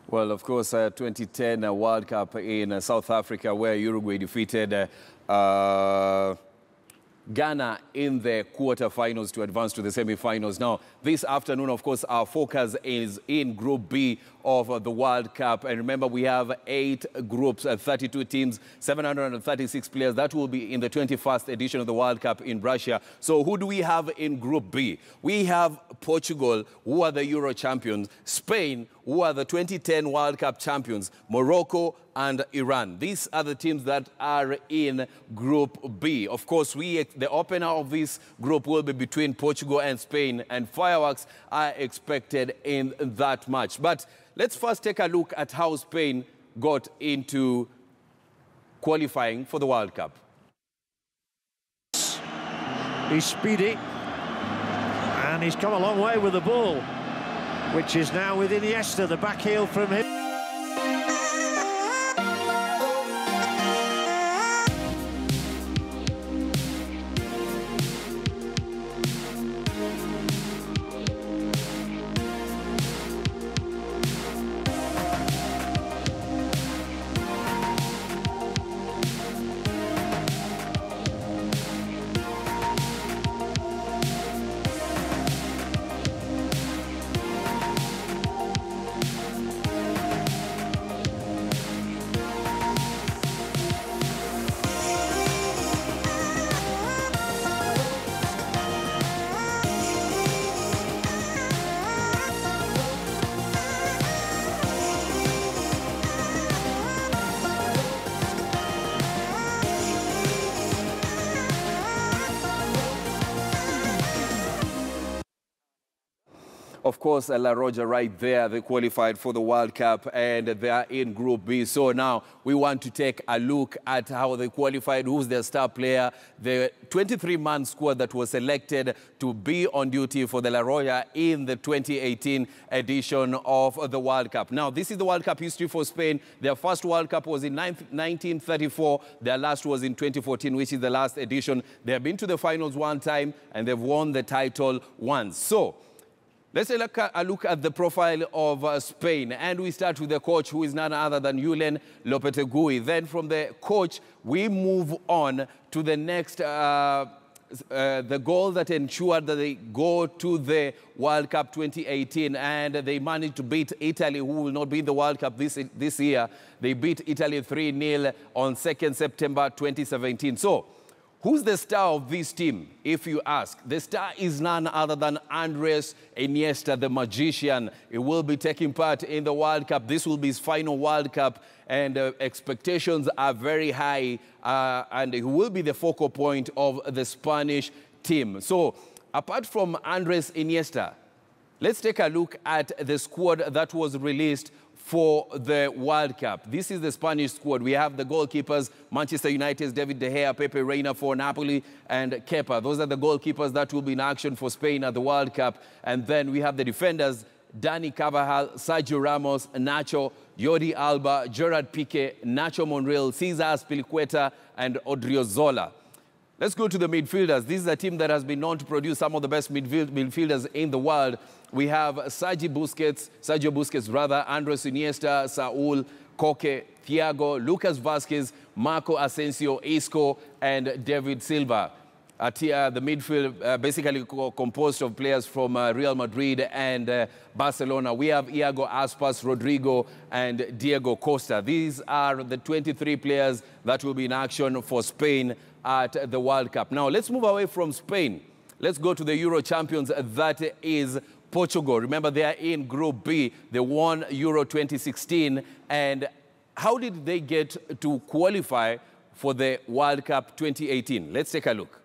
Well, of course, 2010 World Cup in South Africa, where Uruguay defeated Ghana in the quarterfinals to advance to the semi-finals. Now, this afternoon, of course, our focus is in Group B of the World Cup. And remember, we have 8 groups, 32 teams, 736 players. That will be in the 21st edition of the World Cup in Russia. So who do we have in Group B? We have Portugal, who are the Euro champions, Spain, who are the 2010 World Cup champions, Morocco, and Iran. These are the teams that are in Group B. Of course, the opener of this group will be between Portugal and Spain, and fireworks are expected in that match. But let's first take a look at how Spain got into qualifying for the World Cup. He's speedy, and he's come a long way with the ball, which is now with Iniesta, the back heel from him. Of course, La Roja right there, they qualified for the World Cup and they are in Group B. So now we want to take a look at how they qualified, who's their star player, the 23-man squad that was selected to be on duty for the La Roja in the 2018 edition of the World Cup. Now, this is the World Cup history for Spain. Their first World Cup was in 1934. Their last was in 2014, which is the last edition. They have been to the finals one time and they've won the title once. So, let's take a look at the profile of Spain. And we start with the coach, who is none other than Julen Lopetegui. Then from the coach, we move on to the next, the goal that ensured that they go to the World Cup 2018. And they managed to beat Italy, who will not be in the World Cup this year. They beat Italy 3-0 on 2nd September 2017. So, who's the star of this team, if you ask? The star is none other than Andres Iniesta, the magician. He will be taking part in the World Cup. This will be his final World Cup, and expectations are very high, and he will be the focal point of the Spanish team. So, apart from Andres Iniesta, let's take a look at the squad that was released for the World Cup. This is the Spanish squad. We have the goalkeepers, Manchester United's David De Gea, Pepe Reina for Napoli, and Kepa. Those are the goalkeepers that will be in action for Spain at the World Cup. And then we have the defenders, Dani Carvajal, Sergio Ramos, Nacho, Jordi Alba, Gerard Piqué, Nacho Monreal, Cesar Azpilicueta, and Odriozola. Let's go to the midfielders. This is a team that has been known to produce some of the best midfielders in the world. We have Sergio Busquets, Andres Iniesta, Saúl, Koke, Thiago, Lucas Vázquez, Marco Asensio, Isco, and David Silva. The midfield basically composed of players from Real Madrid and Barcelona. We have Iago Aspas, Rodrigo, and Diego Costa. These are the 23 players that will be in action for Spain at the World Cup. Now, let's move away from Spain. Let's go to the Euro champions, that is Portugal. Remember, they are in Group B. They won Euro 2016. And how did they get to qualify for the World Cup 2018? Let's take a look.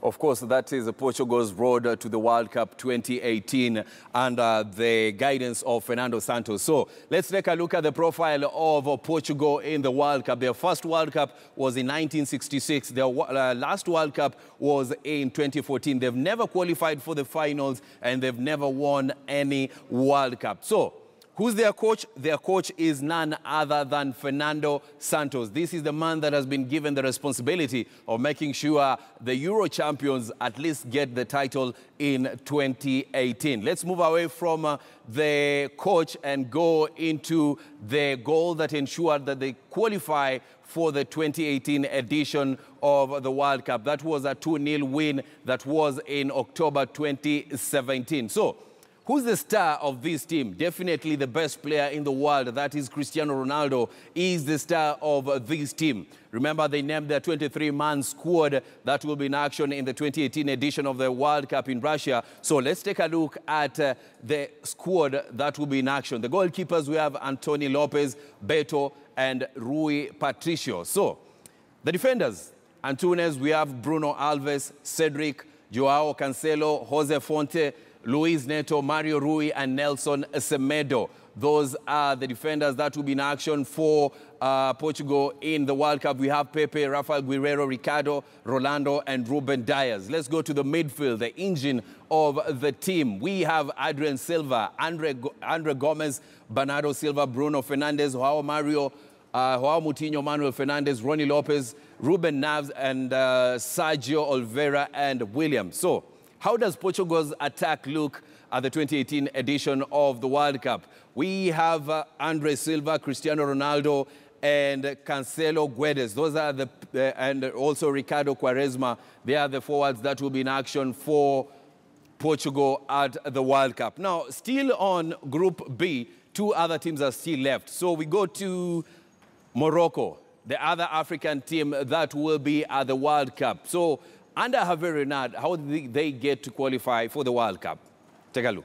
Of course, that is Portugal's road to the World Cup 2018 under the guidance of Fernando Santos. So let's take a look at the profile of Portugal in the World Cup. Their first World Cup was in 1966. Their last World Cup was in 2014. They've never qualified for the finals and they've never won any World Cup. So who's their coach? Their coach is none other than Fernando Santos. This is the man that has been given the responsibility of making sure the Euro champions at least get the title in 2018. Let's move away from the coach and go into the goal that ensured that they qualify for the 2018 edition of the World Cup. That was a 2-0 win that was in October 2017. So who's the star of this team? Definitely the best player in the world, that is Cristiano Ronaldo, is the star of this team. Remember, they named their 23-man squad that will be in action in the 2018 edition of the World Cup in Russia. So let's take a look at the squad that will be in action. The goalkeepers, we have Anthony Lopez, Beto, and Rui Patricio. So the defenders, Antunes, we have Bruno Alves, Cedric, Joao Cancelo, Jose Fonte, Luis Neto, Mario Rui, and Nelson Semedo. Those are the defenders that will be in action for Portugal in the World Cup. We have Pepe, Rafael Guerreiro, Ricardo, Rolando, and Ruben Dias. Let's go to the midfield, the engine of the team. We have Adrien Silva, Andre Gomez, Bernardo Silva, Bruno Fernandes, Joao Moutinho, Manuel Fernandes, Ronnie Lopez, Ruben Neves, and Sergio Oliveira and William. So how does Portugal's attack look at the 2018 edition of the World Cup? We have Andre Silva, Cristiano Ronaldo, and Cancelo Guedes. Those are and also Ricardo Quaresma. They are the forwards that will be in action for Portugal at the World Cup. Now, still on Group B, two other teams are still left. So we go to Morocco, the other African team that will be at the World Cup. So under Hervé Renard, how did they get to qualify for the World Cup? Take a look.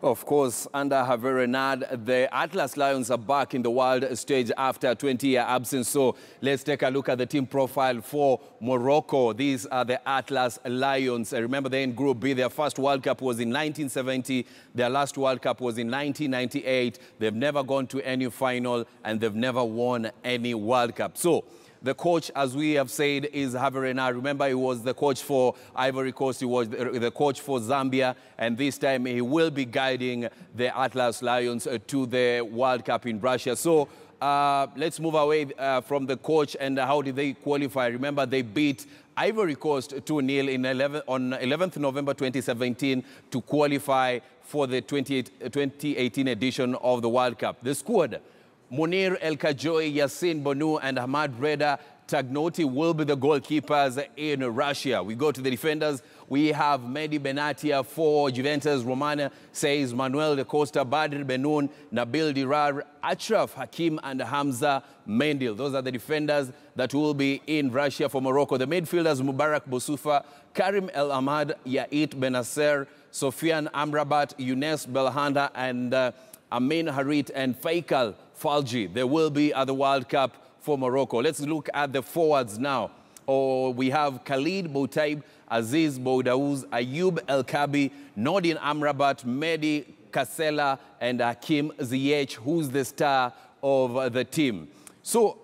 Of course, under Hervé Renard, the Atlas Lions are back in the world stage after a 20-year absence. So let's take a look at the team profile for Morocco. These are the Atlas Lions. Remember, they're in Group B. Their first World Cup was in 1970. Their last World Cup was in 1998. They've never gone to any final, and they've never won any World Cup. So the coach, as we have said, is Hervé Renard. Remember, he was the coach for Ivory Coast. He was the coach for Zambia. And this time, he will be guiding the Atlas Lions to the World Cup in Russia. So let's move away from the coach and how did they qualify. Remember, they beat Ivory Coast 2-0 on 11th November 2017 to qualify for the 2018 edition of the World Cup. The squad: Munir El Kajoi, Yassine Bonu, and Ahmad Reda Tagnoti will be the goalkeepers in Russia. We go to the defenders. We have Mehdi Benatia for Juventus, Romana says Manuel de Costa, Badr Benoun, Nabil Dirar, Achraf Hakim, and Hamza Mendil. Those are the defenders that will be in Russia for Morocco. The midfielders: Mubarak Boussoufa, Karim El Ahmad, Yait Benasser, Sofian Amrabat, Younes Belhanda, and Amin Harit and Faikal Falji. They will be at the World Cup for Morocco. Let's look at the forwards now. We have Khalid Boutaib, Aziz Boudaouz, Ayub El Kabi, Nordin Amrabat, Mehdi Kassela, and Hakim Ziyech, who's the star of the team. So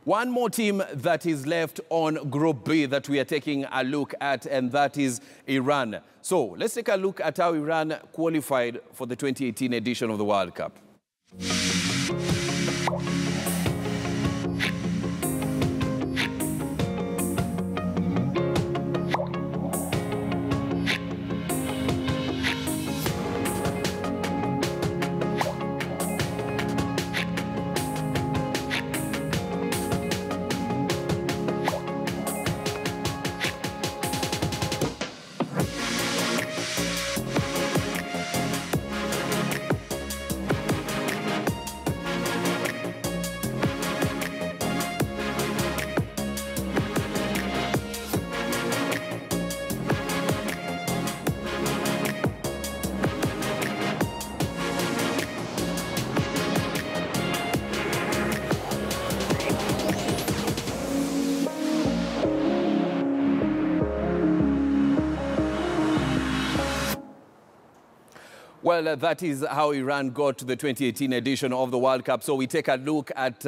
One more team that is left on Group B that we are taking a look at, and that is Iran. So let's take a look at how Iran qualified for the 2018 edition of the World Cup. Well, that is how Iran got to the 2018 edition of the World Cup. So we take a look at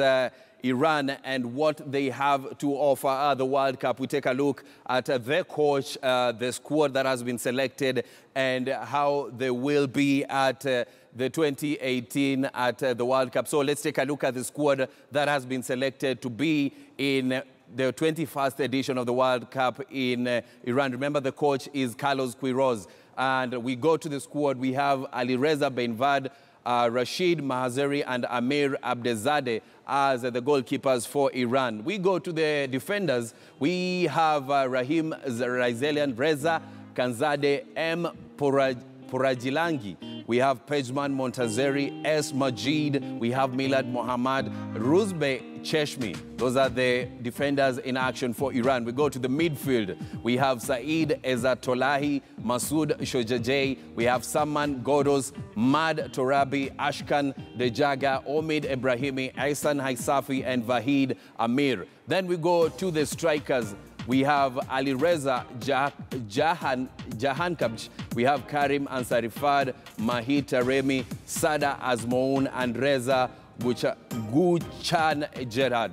Iran and what they have to offer the World Cup. We take a look at their coach, the squad that has been selected, and how they will be at the 2018 at the World Cup. So let's take a look at the squad that has been selected to be in the 21st edition of the World Cup in Iran. Remember, the coach is Carlos Queiroz. And we go to the squad. We have Ali Reza Benvad, Rashid Mahazeri, and Amir Abdezadeh as the goalkeepers for Iran. We go to the defenders. We have Rahim Raizelian, Reza Kanzadeh, M. Porajilangi. We have Pejman Montazeri, S. Majid. We have Milad Mohammad, Ruzbe Cheshmi. Those are the defenders in action for Iran. We go to the midfield. We have Saeed Ezatolahi, Masood Shojajei. We have Saman Godos, Mad Torabi, Ashkan Dejaga, Omid Ibrahimi, Aisan Haisafi, and Vahid Amir. Then we go to the strikers. We have Ali Reza Jahankabj. We have Karim Ansarifad, Mahit Taremi, Sada Azmoun, and Reza Guchan Gerard.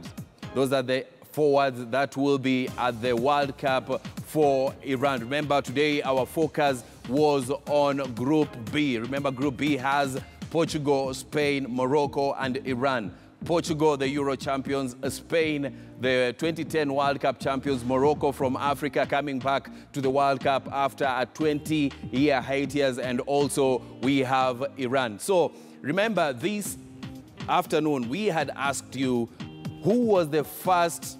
Those are the forwards that will be at the World Cup for Iran. Remember, today our focus was on Group B. Remember, Group B has Portugal, Spain, Morocco, and Iran. Portugal, the Euro champions, Spain, the 2010 World Cup champions, Morocco from Africa coming back to the World Cup after a 20-year hiatus, and also we have Iran. So remember, this afternoon we had asked you who was the first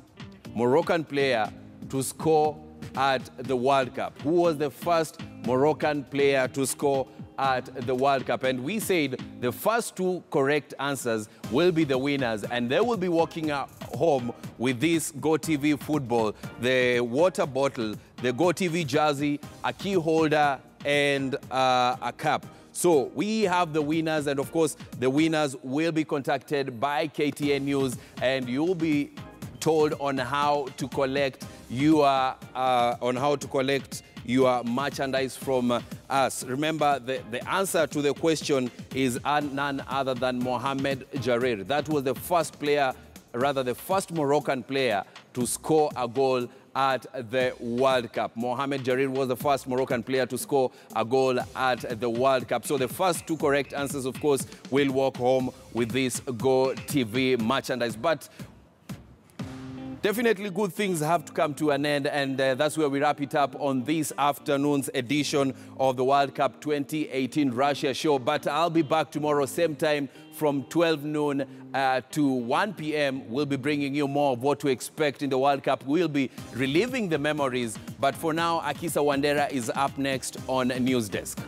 Moroccan player to score at the World Cup. Who was the first Moroccan player to score at the World Cup? And we said the first two correct answers will be the winners, and they will be walking home with this GoTV football, the water bottle, the GoTV jersey, a key holder, and a cap. So we have the winners, and of course the winners will be contacted by KTN News, and you'll be told on how to collect your merchandise from us. Remember, the answer to the question is none other than Mohamed Jarir. That was the first player, rather the first Moroccan player to score a goal at the World Cup. Mohamed Jarir was the first Moroccan player to score a goal at the World Cup. So the first two correct answers, of course, will walk home with this GoTV merchandise. But definitely good things have to come to an end, and that's where we wrap it up on this afternoon's edition of the World Cup 2018 Russia show. But I'll be back tomorrow, same time, from 12 noon to 1 p.m. We'll be bringing you more of what to expect in the World Cup. We'll be reliving the memories. But for now, Akisa Wandera is up next on News Desk.